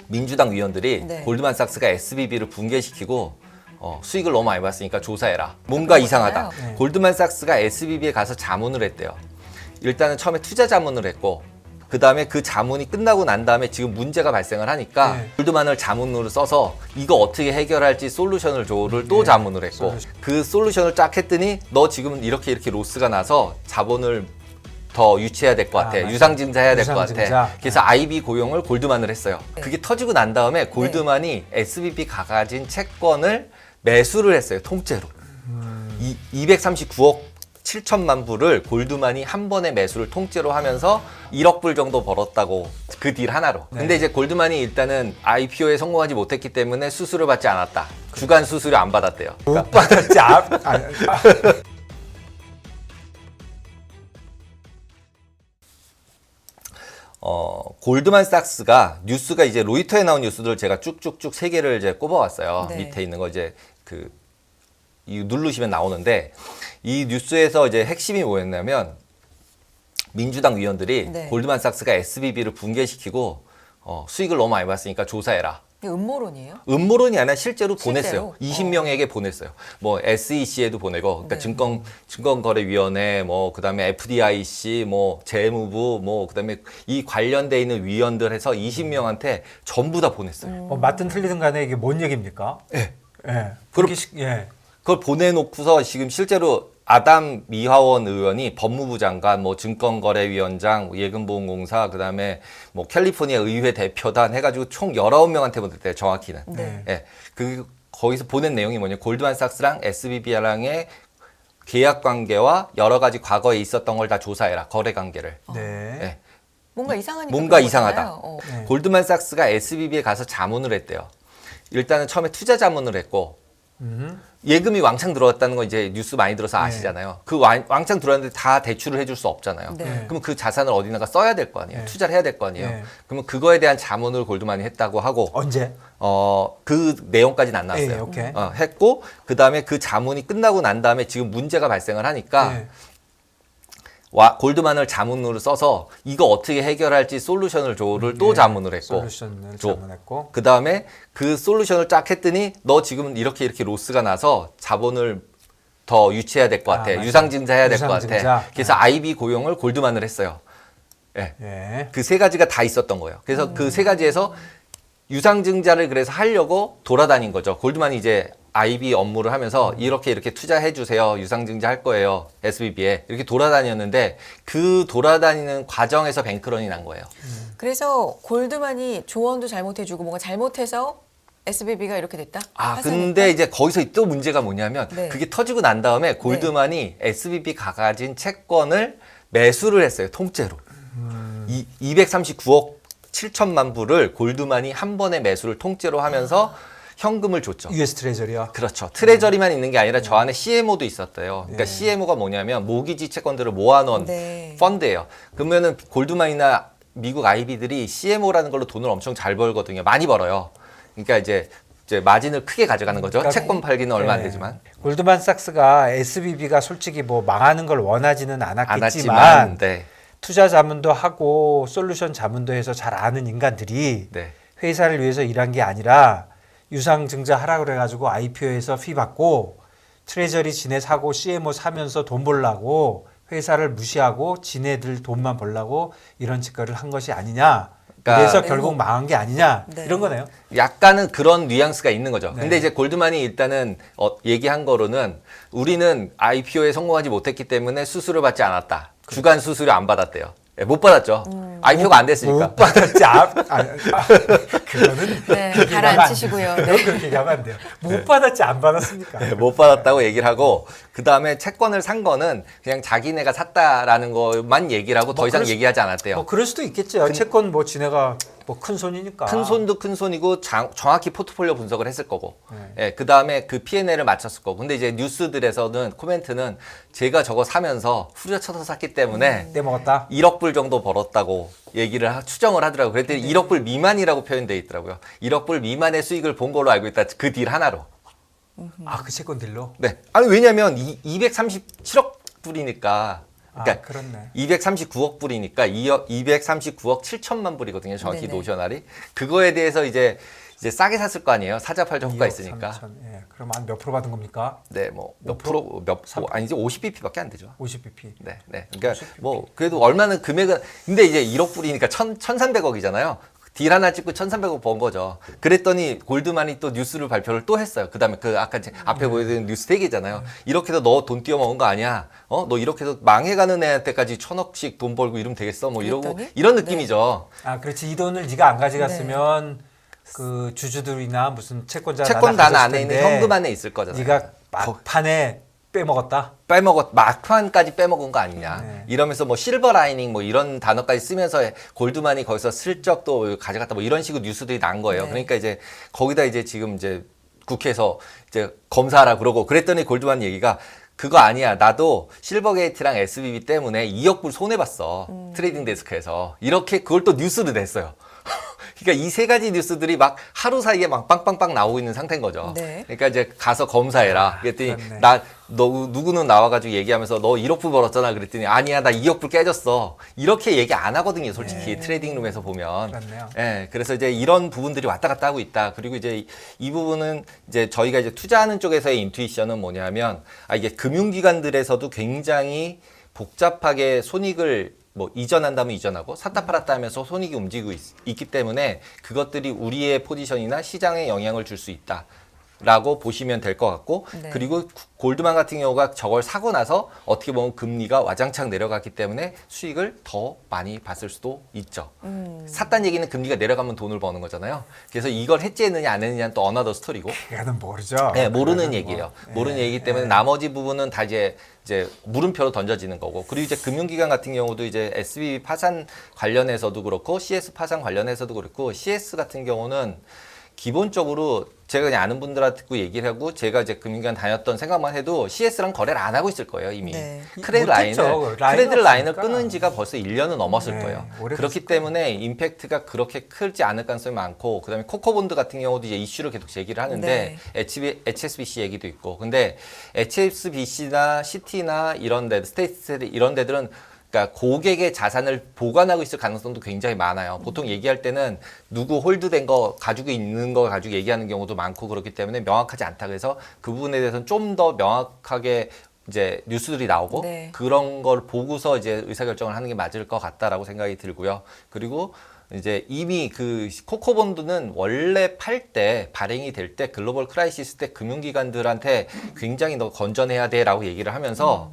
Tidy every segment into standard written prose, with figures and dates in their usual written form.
민주당 위원들이 네. 골드만삭스가 SBB를 붕괴시키고 수익을 너무 많이 봤으니까 조사해라. 뭔가 이상하다. 네. 골드만삭스가 SBB에 가서 자문을 했대요. 일단은 처음에 투자 자문을 했고 그 다음에 그 자문이 끝나고 난 다음에 지금 문제가 발생을 하니까 네. 골드만을 자문으로 써서 이거 어떻게 해결할지 솔루션을 줘를 또 네. 자문을 했고 솔루션. 그 솔루션을 쫙 했더니 너 지금은 이렇게 로스가 나서 자본을 더 유치해야 될 것 같아. 맞아요. 유상증자 해야 될 것 같아. 유상증자. 그래서 IB 고용을 골드만을 했어요. 네. 그게 터지고 난 다음에 골드만이 SBB가 가진 채권을 매수를 했어요. 통째로. 239억 7천만 불을 골드만이 한 번에 매수를 통째로 하면서 1억 불 정도 벌었다고 그 딜 하나로. 네. 근데 이제 골드만이 일단은 IPO에 성공하지 못했기 때문에 수수료 받지 않았다. 주간 수수료 안 받았대요. 못 받았지. 골드만삭스가 뉴스가 이제 로이터에 나온 뉴스들을 제가 쭉쭉쭉 세 개를 이제 꼽아왔어요. 네. 밑에 있는 거 이제 이 누르시면 나오는데 이 뉴스에서 이제 핵심이 뭐였냐면 민주당 위원들이 네. 골드만삭스가 SBB를 붕괴시키고 수익을 너무 많이 봤으니까 조사해라. 이게 음모론이에요? 음모론이 아니라 실제로 실제로? 보냈어요. 20명에게 보냈어요. 뭐 SEC에도 보내고, 그러니까 네. 증권거래위원회, 뭐 그다음에 FDIC, 뭐 재무부, 뭐 그다음에 이 관련돼 있는 위원들 해서 20명한테 전부 다 보냈어요. 뭐 맞든 틀리든 간에 이게 뭔 얘기입니까? 예. 예. 그럼- 예. 그걸 보내놓고서 지금 실제로 아담 미하원 의원이 법무부 장관, 뭐 증권거래위원장, 예금보험공사, 그다음에 뭐 캘리포니아 의회 대표단 해가지고 총 19명한테 보냈대요. 정확히는. 네. 예. 거기서 보낸 내용이 뭐냐? 골드만삭스랑 SBB랑의 계약 관계와 여러 가지 과거에 있었던 걸 다 조사해라. 거래 관계를. 네. 예. 뭔가 이상하니까 뭔가 그런 이상하다. 거잖아요. 네. 골드만삭스가 SBB에 가서 자문을 했대요. 일단은 처음에 투자 자문을 했고 예금이 왕창 들어왔다는 거 이제 뉴스 많이 들어서 아시잖아요. 그 왕창 들어왔는데 다 대출을 해줄 수 없잖아요. 네. 그럼 그 자산을 어디다가 써야 될 거 아니에요. 네. 투자를 해야 될 거 아니에요. 네. 그러면 그거에 대한 자문을 골드만이 했다고 하고 언제? 그 내용까지는 안 나왔어요. 예, 오케이. 했고 그 다음에 그 자문이 끝나고 난 다음에 지금 문제가 발생을 하니까 네. 골드만을 자문으로 써서 이거 어떻게 해결할지 솔루션을 줘를 또 네. 자문을 했고 솔루션을 자문했고. 그 다음에 그 솔루션을 쫙 했더니 너 지금은 이렇게 로스가 나서 자본을 더 유치해야 될 것 같아. 맞아요. 유상증자 해야 될 것 유상증자. 같아. 그래서 IB 고용을 골드만을 했어요. 예. 예. 그 세 가지가 다 있었던 거예요. 그래서 그 세 가지에서 유상증자를 그래서 하려고 돌아다닌 거죠. 골드만이 이제 IB 업무를 하면서 이렇게 투자해 주세요. 유상증자 할 거예요. SBB에. 이렇게 돌아다녔는데 그 돌아다니는 과정에서 뱅크런이 난 거예요. 그래서 골드만이 조언도 잘못해주고 뭔가 잘못해서 SBB가 이렇게 됐다? 근데 이제 거기서 또 문제가 뭐냐면 네. 그게 터지고 난 다음에 골드만이 SBB가 가진 채권을 매수를 했어요. 통째로. 239억 7천만 불을 골드만이 한 번에 매수를 통째로 하면서 현금을 줬죠. US 트레저리요. 그렇죠. 트레저리만 있는 게 아니라 저 안에 CMO도 있었대요. 그러니까 네. CMO가 뭐냐면 모기지 채권들을 모아놓은 네. 펀드예요. 그러면은 골드만이나 미국 IB들이 CMO라는 걸로 돈을 엄청 잘 벌거든요. 많이 벌어요. 그러니까 이제 마진을 크게 가져가는 거죠. 그러니까 채권 팔기는 얼마 안 네. 되지만. 골드만삭스가 SBB가 솔직히 뭐 망하는 걸 원하지는 안 않았겠지만 왔지만, 네. 투자 자문도 하고 솔루션 자문도 해서 잘 아는 인간들이 네. 회사를 위해서 일한 게 아니라 유상증자 하라 그래가지고 IPO에서 피 받고 트레저리 지네 사고 CMO 사면서 돈 벌라고 회사를 무시하고 지네들 돈만 벌라고 이런 짓거리를 한 것이 아니냐. 그러니까 그래서 네. 결국 망한 게 아니냐. 네. 이런 거네요. 약간은 그런 뉘앙스가 있는 거죠. 네. 근데 이제 골드만이 일단은 얘기한 거로는 우리는 IPO에 성공하지 못했기 때문에 수수료 받지 않았다. 주간 수수료 안 받았대요. 네, 못 받았죠. IPO가 안 됐으니까. 못 받았지. 그거는 네, 그렇게 얘기하면 안 가라앉히시고요. 돼요. 네. 그렇게 얘기하면 안 돼요. 못 받았지 안 받았습니까? 네, 못 받았다고 얘기를 하고 그 다음에 채권을 산 거는 그냥 자기네가 샀다라는 것만 얘기를 하고 더 뭐 이상 그럴 수- 얘기하지 않았대요. 뭐 그럴 수도 있겠죠. 채권 뭐 지네가 뭐 큰 손이니까. 큰 손도 큰 손이고 정확히 포트폴리오 분석을 했을 거고 네. 예, 그 다음에 그 P&L을 맞췄을 거고 근데 이제 뉴스들에서는 코멘트는 제가 저거 사면서 후려쳐서 샀기 때문에 떼먹었다. 1억 불 정도 벌었다고 얘기를 추정을 하더라고요. 그랬더니 1억 불 미만이라고 표현되어 있더라고요. 1억 불 미만의 수익을 본 걸로 알고 있다. 그 딜 하나로. 아, 그 채권 딜로. 네. 아니 왜냐면 237억 불이니까 그러니까 그렇네. 239억 불이니까 239억 7천만 불이거든요. 정확히 네네. 노셔널이. 그거에 대해서 이제 싸게 샀을 거 아니에요. 사자팔자 호가 2억 있으니까. 3천. 예. 그럼 한 몇 프로 받은 겁니까? 네, 뭐 몇 5%? 프로 아니지 50bp밖에 안 되죠. 50bp. 네, 네. 그러니까 뭐 그래도 얼마는 금액은 근데 이제 1억 불이니까 1,300억이잖아요. 딜 하나 찍고 1,300억 번 거죠. 그랬더니 골드만이 또 뉴스를 발표를 또 했어요. 그다음에 그 아까 앞에 보여드린 뉴스 3개잖아요. 이렇게 해서 너 돈 띄어먹은 거 아니야? 너 이렇게 해서 망해가는 애한테까지 1,000억씩 돈 벌고 이러면 되겠어? 뭐 이러고 그랬더니? 이런 느낌이죠. 그렇지. 이 돈을 네가 안 가져갔으면 네. 그 주주들이나 무슨 채권자 채권단 안에 있는 현금 안에 있을 거잖아요. 네가 막판에 빼먹었다. 막판까지 빼먹은 거 아니냐. 네. 이러면서 뭐 실버 라이닝 뭐 이런 단어까지 쓰면서 골드만이 거기서 슬쩍 또 가져갔다 뭐 이런 식으로 뉴스들이 난 거예요. 네. 그러니까 이제 거기다 이제 지금 이제 국회에서 이제 검사하라 그러고 그랬더니 골드만 얘기가 그거 아니야. 나도 실버게이트랑 SBB 때문에 2억 불 손해봤어. 트레이딩 데스크에서. 이렇게 그걸 또 뉴스를 냈어요. 그러니까 이 세 가지 뉴스들이 막 하루 사이에 막 빵빵빵 나오고 있는 상태인 거죠. 네. 그러니까 이제 가서 검사해라. 그랬더니 그렇네. 너 누구는 나와가지고 얘기하면서 너 1억 불 벌었잖아. 그랬더니 아니야 나 2억 불 깨졌어. 이렇게 얘기 안 하거든요. 솔직히 트레이딩룸에서 보면. 그렇네요. 예, 그래서 이제 이런 부분들이 왔다 갔다 하고 있다. 그리고 이제 이 부분은 이제 저희가 이제 투자하는 쪽에서의 인투이션은 뭐냐면 이게 금융기관들에서도 굉장히 복잡하게 손익을 뭐 이전한다면 이전하고 샀다 팔았다 하면서 손익이 움직이고 있기 때문에 그것들이 우리의 포지션이나 시장에 영향을 줄 수 있다라고 보시면 될 것 같고 네. 그리고 골드만 같은 경우가 저걸 사고 나서 어떻게 보면 금리가 와장창 내려갔기 때문에 수익을 더 많이 봤을 수도 있죠. 샀다는 얘기는 금리가 내려가면 돈을 버는 거잖아요. 그래서 이걸 해지했느냐 안 했느냐는 또 어나더 스토리고 그거는 모르죠. 네, 모르는 그거는 얘기예요. 뭐, 모르는 얘기이기 때문에 나머지 부분은 다 이제 물음표로 던져지는 거고. 그리고 이제 금융기관 같은 경우도 이제 SBB 파산 관련해서도 그렇고 CS 파산 관련해서도 그렇고 CS 같은 경우는 기본적으로 제가 그냥 아는 분들한테 듣고 얘기를 하고 제가 이제 금융기관 다녔던 생각만 해도 CS랑 거래를 안 하고 있을 거예요, 이미. 네. 크레딧 못했죠. 라인을 라인이 끊은 지가 벌써 1년은 넘었을 네, 거예요. 오래됐을 그렇기 거예요. 때문에 임팩트가 그렇게 크지 않을 가능성이 많고 그다음에 코코본드 같은 경우도 이제 이슈를 계속 제기를 하는데 HSBC 얘기도 있고. 근데 HSBC나 시티나 이런 데 스테이트 이런 데들은 그러니까 고객의 자산을 보관하고 있을 가능성도 굉장히 많아요. 보통 얘기할 때는 누구 홀드된 거 가지고 있는 거 가지고 얘기하는 경우도 많고 그렇기 때문에 명확하지 않다. 그래서 그 부분에 대해서는 좀 더 명확하게 이제 뉴스들이 나오고 네. 그런 걸 보고서 이제 의사결정을 하는 게 맞을 것 같다라고 생각이 들고요. 그리고 이제 이미 그 코코본드는 원래 팔 때 발행이 될 때 글로벌 크라이시스 때 금융기관들한테 굉장히 너 건전해야 돼라고 얘기를 하면서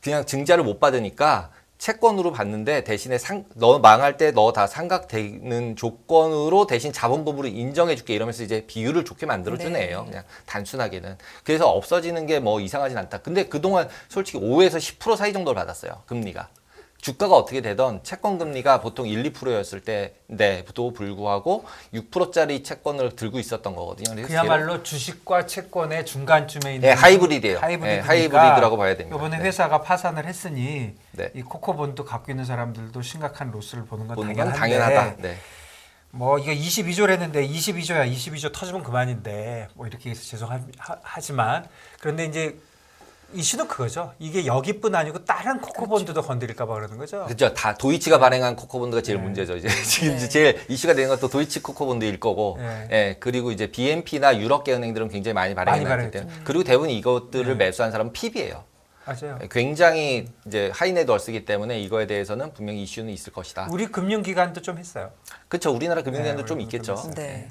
그냥 증자를 못 받으니까 채권으로 받는데 대신에 너 망할 때 너 다 상각되는 조건으로 대신 자본금으로 인정해 줄게 이러면서 이제 비율을 좋게 만들어 주는 네. 애예요. 그냥 단순하게는. 그래서 없어지는 게 뭐 이상하진 않다. 근데 그동안 솔직히 5에서 10% 사이 정도를 받았어요. 금리가. 주가가 어떻게 되던 채권 금리가 보통 1, 2%였을 때인데도 불구하고 6%짜리 채권을 들고 있었던 거거든요. 그래서 그야말로 주식과 채권의 중간쯤에 있는 네, 하이브리드예요. 하이브리드니까 하이브리드라고 봐야 됩니다. 이번에 네. 회사가 파산을 했으니 네. 이 코코본드 갖고 있는 사람들도 심각한 로스를 보는 건 보는 건 당연한데 당연하다. 네. 뭐 이거 22조를 했는데 22조야 22조 터지면 그만인데 뭐 이렇게 해서 죄송하지만 그런데 이제 이슈는 그거죠. 이게 여기뿐 아니고 다른 코코본드도 건드릴까 봐 그러는 거죠. 그렇죠. 다 도이치가 발행한 코코본드가 제일 문제죠. 이제 지금 네. 제일 이슈가 되는 것도 도이치 코코본드일 거고, 네. 예, 그리고 이제 BNP나 유럽계 은행들은 굉장히 많이 발행했기 때문에, 발행했죠. 그리고 대부분 이것들을 매수한 사람은 PB예요. 맞아요. 굉장히 이제 하이네트워스이기 때문에 이거에 대해서는 분명히 이슈는 있을 것이다. 우리 금융기관도 좀 했어요. 그렇죠. 우리나라 금융기관도 네, 좀 우리 있겠죠. 좀 네.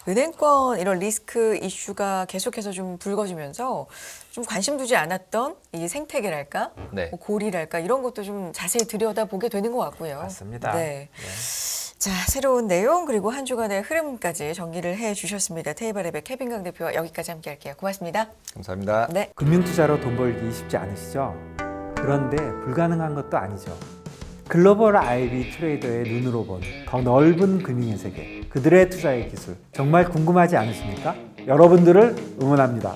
은행권 이런 리스크 이슈가 계속해서 좀 불거지면서 좀 관심 두지 않았던 이 생태계랄까, 네. 뭐 고리랄까 이런 것도 좀 자세히 들여다보게 되는 것 같고요. 맞습니다. 네. 자, 새로운 내용 그리고 한 주간의 흐름까지 정리를 해주셨습니다. 테이블랩의 케빈 강 대표와 여기까지 함께할게요. 고맙습니다. 감사합니다. 네. 금융투자로 돈 벌기 쉽지 않으시죠? 그런데 불가능한 것도 아니죠. 글로벌 IB 트레이더의 눈으로 본 더 넓은 금융의 세계, 그들의 투자의 기술 정말 궁금하지 않으십니까? 여러분들을 응원합니다.